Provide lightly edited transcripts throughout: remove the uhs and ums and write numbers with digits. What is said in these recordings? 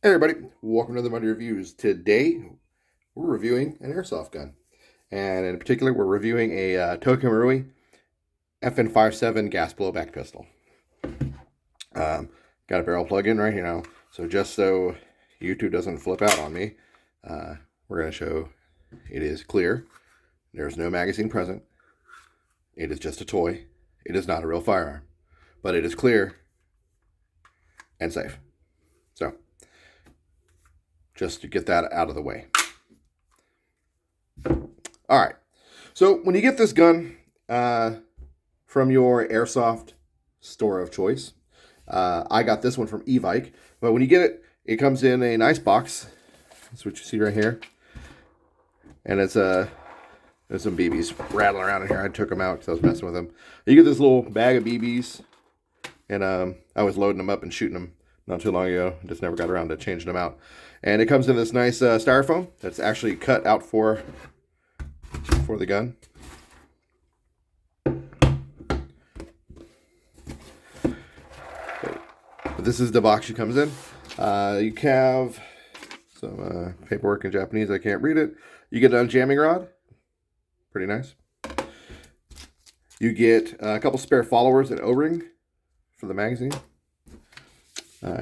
Hey everybody, welcome to the Monday Reviews. Today, we're reviewing an airsoft gun. And in particular, we're reviewing a Tokyo Marui FN 57 gas blowback pistol. Got a barrel plug in right here now. So just so YouTube doesn't flip out on me, we're going to show it is clear. There's no magazine present. It is just a toy. It is not a real firearm. But it is clear and safe. So, just to get that out of the way. All right. So when you get this gun from your airsoft store of choice, I got this one from EVIKE. But when you get it, it comes in a nice box. That's what you see right here. And it's there's some BBs rattling around in here. I took them out because I was messing with them. You get this little bag of BBs, and I was loading them up and shooting them not too long ago. Just never got around to changing them out. And it comes in this nice styrofoam that's actually cut out for the gun. But this is the box she comes in. You have some paperwork in Japanese. I can't read it. You get a jamming rod. Pretty nice. You get a couple spare followers and O-ring for the magazine.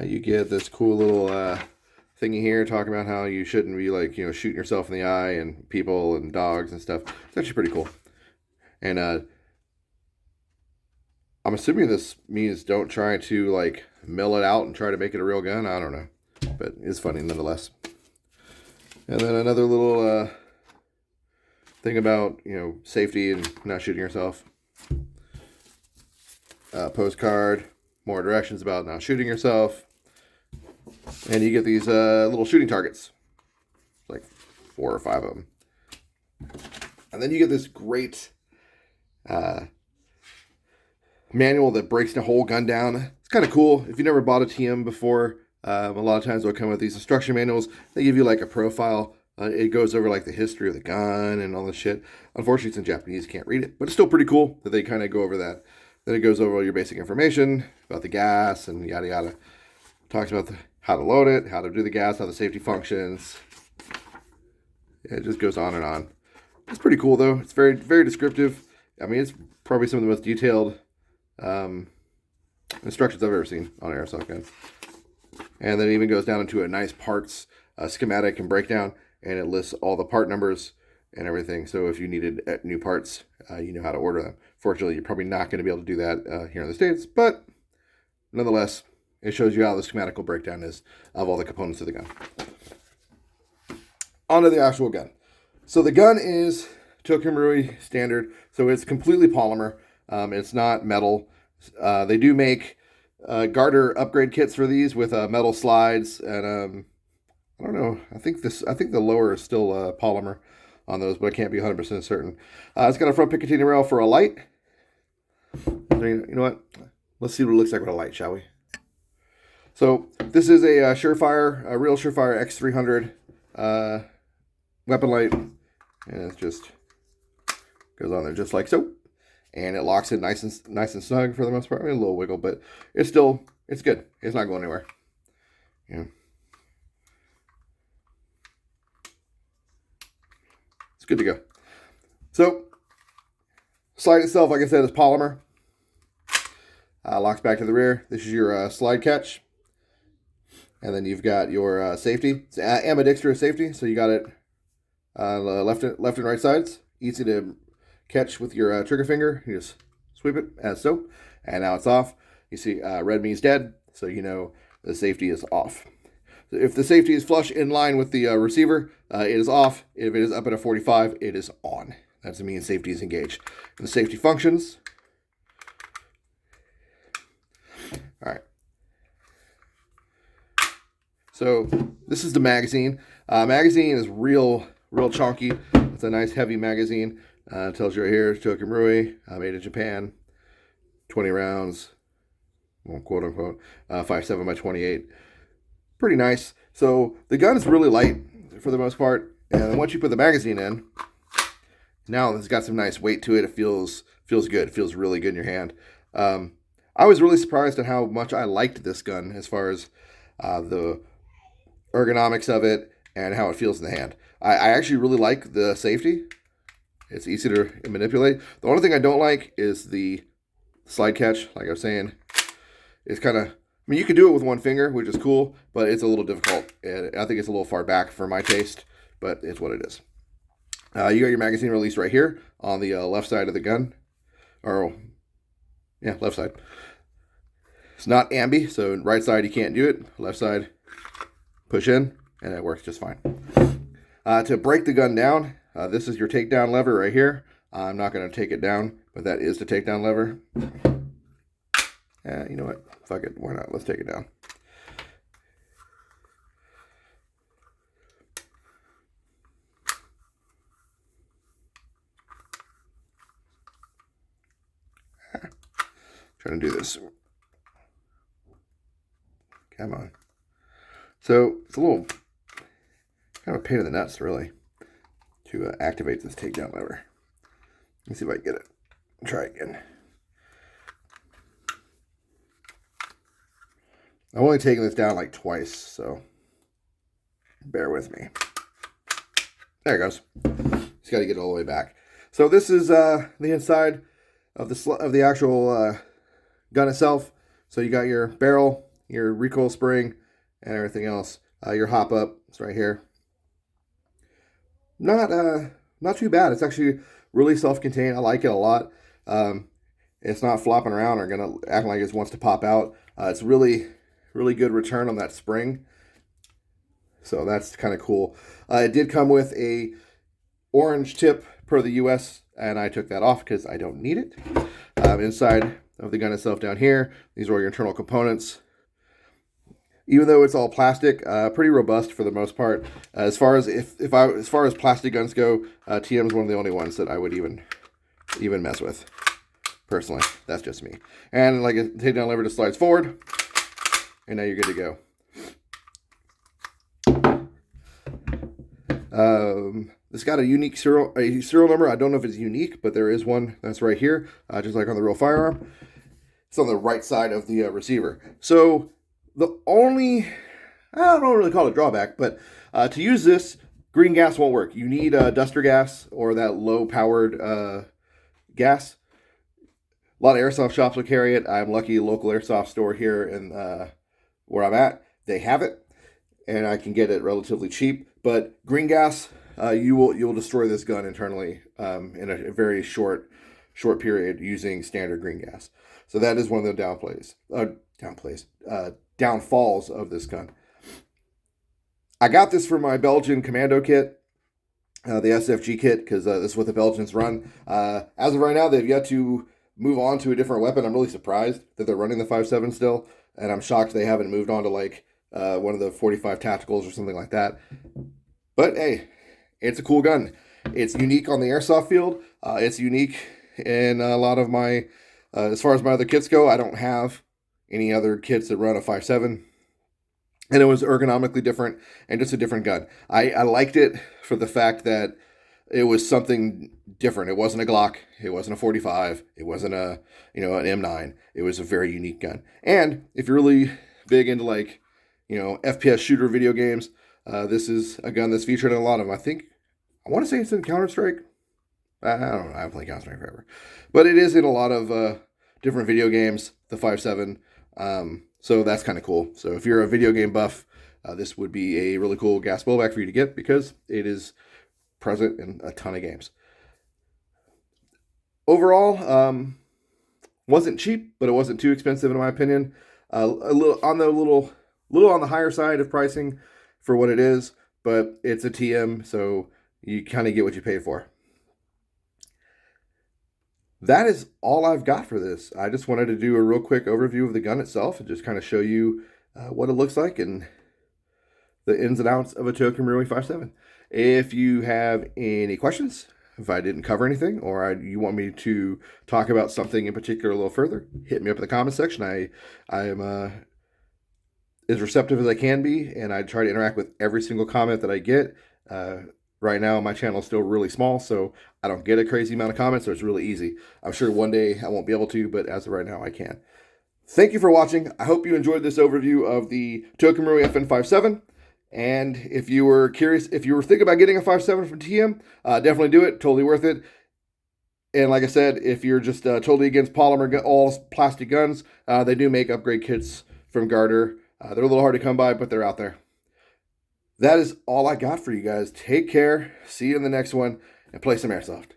You get this cool little thingy here talking about how you shouldn't be shooting yourself in the eye and people and dogs and stuff. It's actually pretty cool. And I'm assuming this means don't try to mill it out and try to make it a real gun. I don't know, but it's funny nonetheless. And then another little thing about safety and not shooting yourself. Postcard, more directions about not shooting yourself. And you get these little shooting targets, like 4 or 5 of them. And then you get this great manual that breaks the whole gun down. It's kind of cool. If you never bought a TM before, a lot of times they'll come with these instruction manuals. They give you a profile. It goes over the history of the gun and all this shit. Unfortunately, it's in Japanese. Can't read it, but it's still pretty cool that they kind of go over that. Then it goes over all your basic information about the gas and yada yada. Talks about how to load it, how to do the gas, how the safety functions. Yeah, it just goes on and on. It's pretty cool though. It's very, very descriptive. I mean, it's probably some of the most detailed instructions I've ever seen on an airsoft gun. And then it even goes down into a nice parts schematic and breakdown, and it lists all the part numbers and everything. So if you needed new parts, you know how to order them. Fortunately, you're probably not going to be able to do that here in the States, but nonetheless, it shows you how the schematical breakdown is of all the components of the gun. On to the actual gun. So the gun is Tokyo Marui standard, so it's completely polymer. It's not metal. They do make garter upgrade kits for these with metal slides, and I don't know. I think the lower is still polymer on those, but I can't be 100% certain. It's got a front Picatinny rail for a light. You know what? Let's see what it looks like with a light, shall we? So this is a real Surefire X300 weapon light, and it just goes on there just like so, and it locks in nice and snug for the most part. I mean, a little wiggle, but it's good. It's not going anywhere. Yeah. It's good to go. So, slide itself, like I said, is polymer. Locks back to the rear. This is your slide catch. And then you've got your safety. It's ambidextrous safety, so you got it left and right sides. Easy to catch with your trigger finger. You just sweep it as so. And now it's off. You see red means dead, so you know the safety is off. If the safety is flush in line with the receiver, it is off. If it is up at a 45, it is on. That's the mean safety is engaged. And the safety functions. All right. So this is the magazine. Magazine is real chunky. It's a nice heavy magazine. It tells you right here, Tokyo Marui, made in Japan. 20 rounds, well, quote unquote, 5.7 by 28. Pretty nice. So the gun is really light for the most part, and once you put the magazine in, now it's got some nice weight to it. It feels good. It feels really good in your hand. I was really surprised at how much I liked this gun as far as the ergonomics of it, and how it feels in the hand. I actually really like the safety. It's easy to manipulate. The only thing I don't like is the slide catch. Like I was saying, it's kind of, I mean, you can do it with one finger, which is cool, but it's a little difficult. And I think it's a little far back for my taste, but it's what it is. You got your magazine release right here on the left side of the gun. Or, yeah, left side. It's not ambi, so right side you can't do it. Left side, push in, and it works just fine. To break the gun down, this is your takedown lever right here. I'm not going to take it down, but that is the takedown lever. You know what? Fuck it. Why not? Let's take it down. Trying to do this. Come on. So it's a little kind of a pain in the nuts, really, to activate this takedown lever. Let's see if I can get it. Try again. I've only taken this down like twice, so bear with me. There it goes. Just got to get it all the way back. So this is the inside of the actual gun itself. So you got your barrel, your recoil spring, and everything else. Your hop up is right here. Not too bad. It's actually really self-contained. I like it a lot. It's not flopping around or gonna act like it wants to pop out. It's really good return on that spring. So that's kind of cool. It did come with a orange tip per the US, and I took that off because I don't need it. Inside of the gun itself down here, these are all your internal components. Even though it's all plastic, pretty robust for the most part. As far as plastic guns go, TM is one of the only ones that I would even mess with. Personally, that's just me. And like a takedown lever just slides forward, and now you're good to go. It's got a unique serial number. I don't know if it's unique, but there is one that's right here, just like on the real firearm. It's on the right side of the receiver. So the only, I don't really call it a drawback, but to use this, green gas won't work. You need duster gas or that low-powered gas. A lot of airsoft shops will carry it. I'm lucky, a local airsoft store here in where I'm at, they have it, and I can get it relatively cheap. But green gas, you'll destroy this gun internally in a very short period using standard green gas. So that is one of the downfalls of this gun. I got this for my Belgian commando kit, the SFG kit, because this is what the Belgians run. As of right now, they've yet to move on to a different weapon. I'm really surprised that they're running the 5.7 still, and I'm shocked they haven't moved on to like one of the 45 tacticals or something like that. But hey, it's a cool gun. It's unique on the airsoft field. It's unique in a lot of my, as far as my other kits go, I don't have any other kits that run a 5.7. And it was ergonomically different and just a different gun. I liked it for the fact that it was something different. It wasn't a Glock. It wasn't a 45. It wasn't an M9. It was a very unique gun. And if you're really big into like, FPS shooter video games, this is a gun that's featured in a lot of them. I want to say it's in Counter-Strike. I don't know. I haven't played Counter-Strike forever. But it is in a lot of different video games, the 5.7. So that's kind of cool. So if you're a video game buff, this would be a really cool gas blowback for you to get because it is present in a ton of games. Overall, wasn't cheap, but it wasn't too expensive in my opinion. A little on the higher side of pricing for what it is, but it's a TM, so you kind of get what you pay for. That is all I've got for this. I just wanted to do a real quick overview of the gun itself and just kind of show you what it looks like and the ins and outs of a Tokyo Marui 5.7. If you have any questions, if I didn't cover anything, or you want me to talk about something in particular a little further, hit me up in the comment section. I am as receptive as I can be, and I try to interact with every single comment that I get. Right now, my channel is still really small, so I don't get a crazy amount of comments, so it's really easy. I'm sure one day I won't be able to, but as of right now, I can. Thank you for watching. I hope you enjoyed this overview of the Tokyo Marui FN 5.7, And if you were curious, if you were thinking about getting a 5.7 from TM, definitely do it. Totally worth it. And like I said, if you're just totally against polymer, all plastic guns, they do make upgrade kits from Garter. They're a little hard to come by, but they're out there. That is all I got for you guys. Take care. See you in the next one, and play some airsoft.